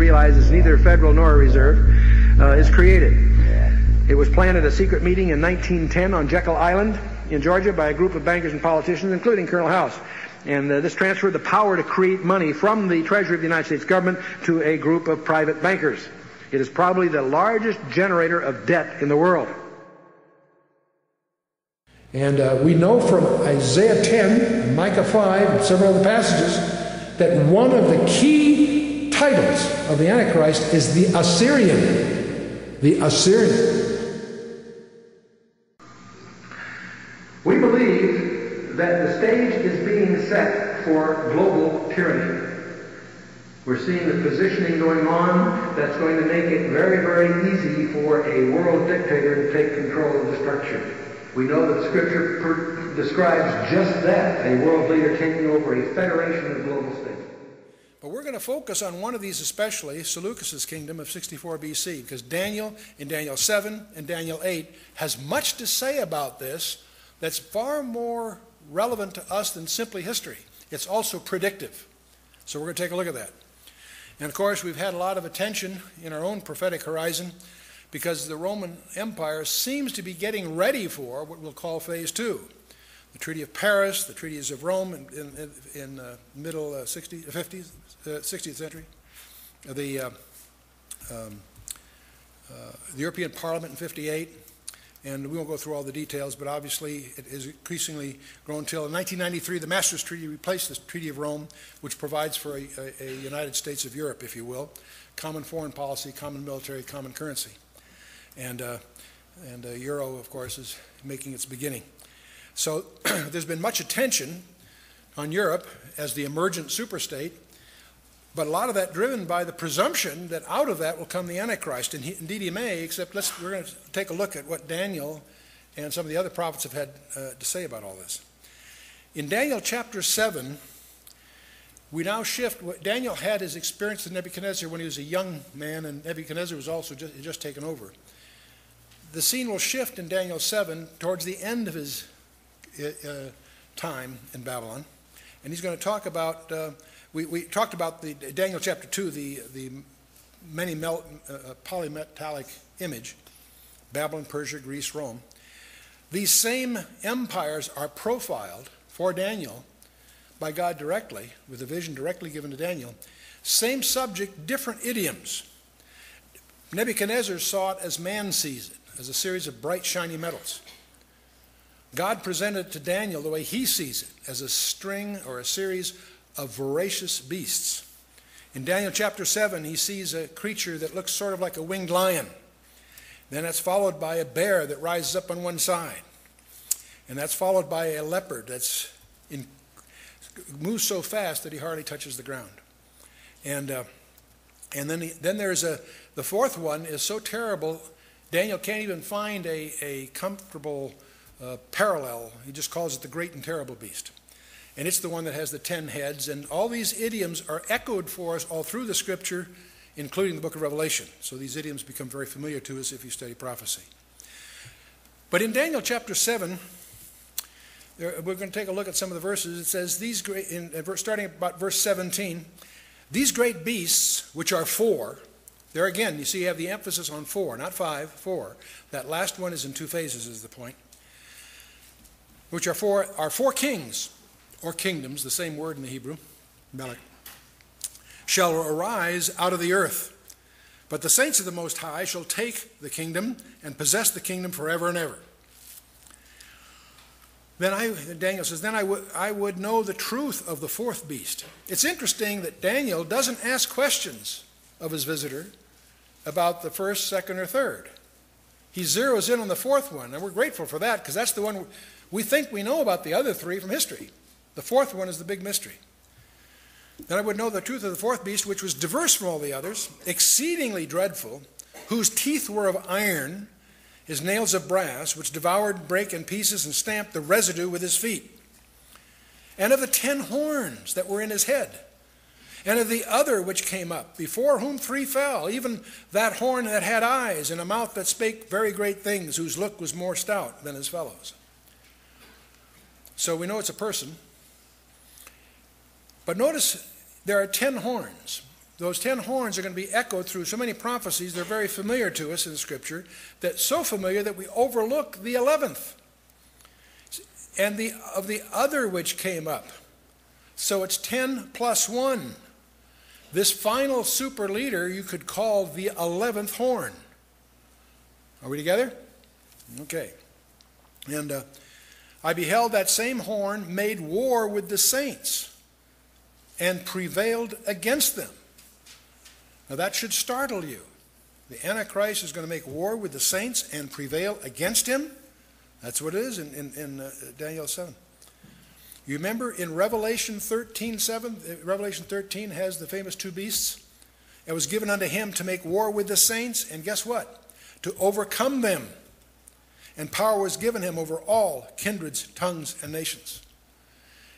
realize it's neither federal nor a reserve, is created. It was planned at a secret meeting in 1910 on Jekyll Island in Georgia by a group of bankers and politicians, including Colonel House. And this transferred the power to create money from the Treasury of the United States government to a group of private bankers. It is probably the largest generator of debt in the world. And we know from Isaiah 10, Micah 5, and several other passages that one of the key titles of the Antichrist is the Assyrian. The Assyrian. We believe that the stage is being set for global tyranny. We're seeing the positioning going on that's going to make it very, very easy for a world dictator to take control of the structure. We know that Scripture describes just that, a world leader taking over a federation of global states. But we're going to focus on one of these especially, Seleucus's kingdom of 64 BC, because Daniel, in Daniel 7 and Daniel 8, has much to say about this that's far more relevant to us than simply history. It's also predictive. So we're going to take a look at that. And of course, we've had a lot of attention in our own prophetic horizon because the Roman Empire seems to be getting ready for what we'll call phase 2. The Treaty of Paris, the treaties of Rome in middle 60th century, the European Parliament in 58, and we won't go through all the details, but obviously it is increasingly grown until in 1993 the Maastricht Treaty replaced the Treaty of Rome, which provides for a United States of Europe, if you will, common foreign policy, common military, common currency. And the euro, of course, is making its beginning. So there's been much attention on Europe as the emergent superstate, but a lot of that driven by the presumption that out of that will come the Antichrist. And indeed he may, except we're going to take a look at what Daniel and some of the other prophets have had to say about all this. In Daniel chapter 7, we now shift. Daniel had his experience with Nebuchadnezzar when he was a young man, and Nebuchadnezzar was also just taken over. The scene will shift in Daniel 7 towards the end of his time in Babylon. And he's going to talk about, we talked about the Daniel chapter 2, the many polymetallic image, Babylon, Persia, Greece, Rome. These same empires are profiled for Daniel by God directly, with a vision directly given to Daniel. Same subject, different idioms. Nebuchadnezzar saw it as man sees it, as a series of bright, shiny metals. God presented it to Daniel the way he sees it, as a string or a series of voracious beasts. In Daniel chapter 7, he sees a creature that looks sort of like a winged lion. Then that's followed by a bear that rises up on one side. And that's followed by a leopard that's moves so fast that he hardly touches the ground. And then there's the fourth one is so terrible, Daniel can't even find a comfortable parallel. He just calls it the great and terrible beast. And it's the one that has the 10 heads. And all these idioms are echoed for us all through the Scripture, including the book of Revelation. So these idioms become very familiar to us if you study prophecy. But in Daniel chapter 7, we're going to take a look at some of the verses. It says, starting about verse 17, these great beasts, which are 4, there again, you see you have the emphasis on 4, not 5, 4. That last one is in 2 phases is the point. Which are four kings, or kingdoms, the same word in the Hebrew, Melech, shall arise out of the earth. But the saints of the Most High shall take the kingdom and possess the kingdom forever and ever. Then Daniel says, then I would know the truth of the fourth beast. It's interesting that Daniel doesn't ask questions of his visitor about the first, second, or third. He zeroes in on the fourth one, and we're grateful for that because that's the one we think we know about the other 3 from history. The fourth one is the big mystery. Then I would know the truth of the fourth beast, which was diverse from all the others, exceedingly dreadful, whose teeth were of iron, his nails of brass, which devoured, brake in pieces, and stamped the residue with his feet. And of the 10 horns that were in his head, and of the other which came up, before whom 3 fell, even that horn that had eyes, and a mouth that spake very great things, whose look was more stout than his fellows. So we know it's a person. But notice there are 10 horns. those 10 horns are going to be echoed through so many prophecies. They're very familiar to us in Scripture, that so familiar that we overlook the 11th. And of the other which came up. So it's 10 plus 1. This final super leader you could call the 11th horn. Are we together? Okay. And I beheld that same horn made war with the saints and prevailed against them. Now that should startle you. The Antichrist is going to make war with the saints and prevail against him. That's what it is in Daniel 7. You remember in Revelation 13:7, Revelation 13 has the famous two beasts. It was given unto him to make war with the saints, and guess what? To overcome them. And power was given him over all kindreds, tongues, and nations.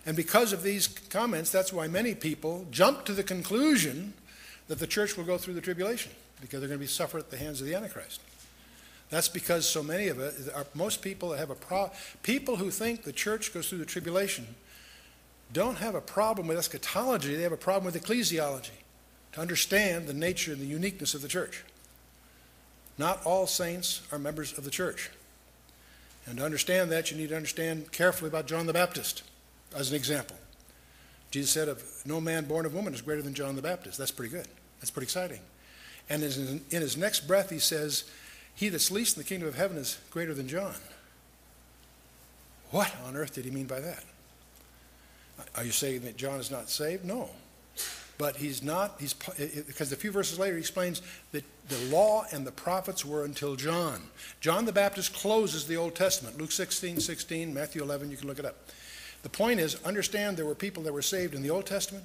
And because of these comments, that's why many people jump to the conclusion that the church will go through the tribulation, because they're going to be suffered at the hands of the Antichrist. That's because so many of it, most people have people who think the church goes through the tribulation don't have a problem with eschatology, they have a problem with ecclesiology, to understand the nature and the uniqueness of the church. Not all saints are members of the church. And to understand that, you need to understand carefully about John the Baptist, as an example. Jesus said, no man born of woman is greater than John the Baptist. That's pretty good. That's pretty exciting. And in his next breath, he says, he that's least in the kingdom of heaven is greater than John. What on earth did he mean by that? Are you saying that John is not saved? No. But he's not, because a few verses later he explains that the law and the prophets were until John. John the Baptist closes the Old Testament. Luke 16:16, Matthew 11, you can look it up. The point is, understand there were people that were saved in the Old Testament.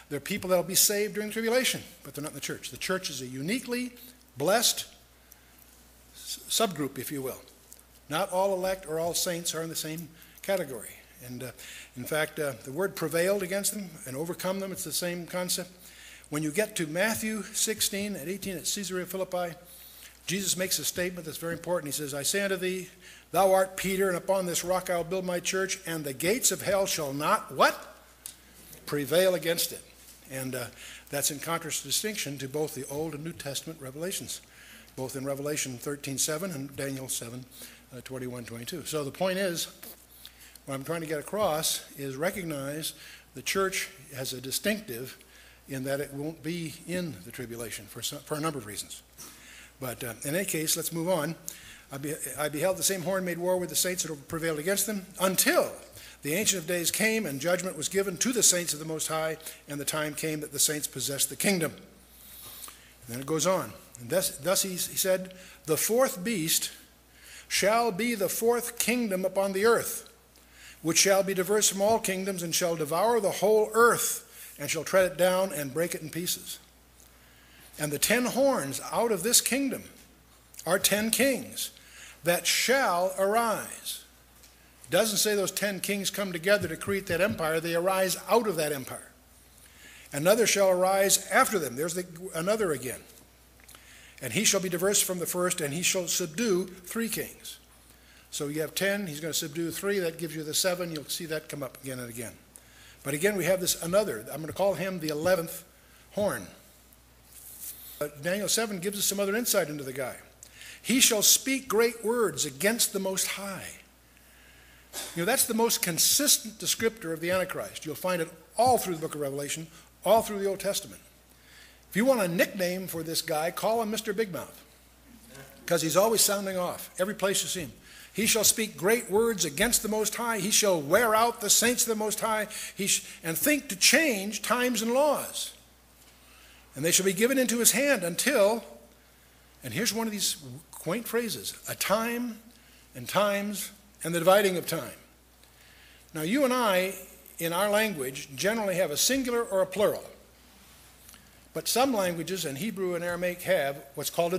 There are people that will be saved during the tribulation, but they're not in the church. The church is a uniquely blessed subgroup, if you will. Not all elect or all saints are in the same category. And in fact, the word prevailed against them and overcome them, it's the same concept. When you get to Matthew 16 and 18 at Caesarea Philippi, Jesus makes a statement that's very important. He says, I say unto thee, thou art Peter, and upon this rock I will build my church, and the gates of hell shall not, what? Prevail against it. And that's in contradistinction to both the Old and New Testament revelations, both in Revelation 13:7 and Daniel 7:21-22. So the point is, what I'm trying to get across is recognize the church has a distinctive in that it won't be in the tribulation for a number of reasons. But in any case, let's move on. I beheld the same horn made war with the saints that prevailed against them until the Ancient of Days came and judgment was given to the saints of the Most High, and the time came that the saints possessed the kingdom. And then it goes on. And thus he said, the fourth beast shall be the fourth kingdom upon the earth, which shall be diverse from all kingdoms, and shall devour the whole earth, and shall tread it down and break it in pieces. And the 10 horns out of this kingdom are 10 kings that shall arise. It doesn't say those 10 kings come together to create that empire. They arise out of that empire. Another shall arise after them. There's another again. And he shall be diverse from the first, and he shall subdue 3 kings. So you have 10, he's going to subdue 3, that gives you the 7. You'll see that come up again and again. But again, we have this another. I'm going to call him the 11th horn. Daniel 7 gives us some other insight into the guy. He shall speak great words against the Most High. You know, that's the most consistent descriptor of the Antichrist. You'll find it all through the book of Revelation, all through the Old Testament. If you want a nickname for this guy, call him Mr. Big Mouth, because he's always sounding off every place you see him. He shall speak great words against the Most High. He shall wear out the saints of the Most High, and think to change times and laws. And they shall be given into his hand until, and here's one of these quaint phrases, a time and times and the dividing of time. Now you and I, in our language, generally have a singular or a plural. But some languages, and Hebrew and Aramaic, have what's called a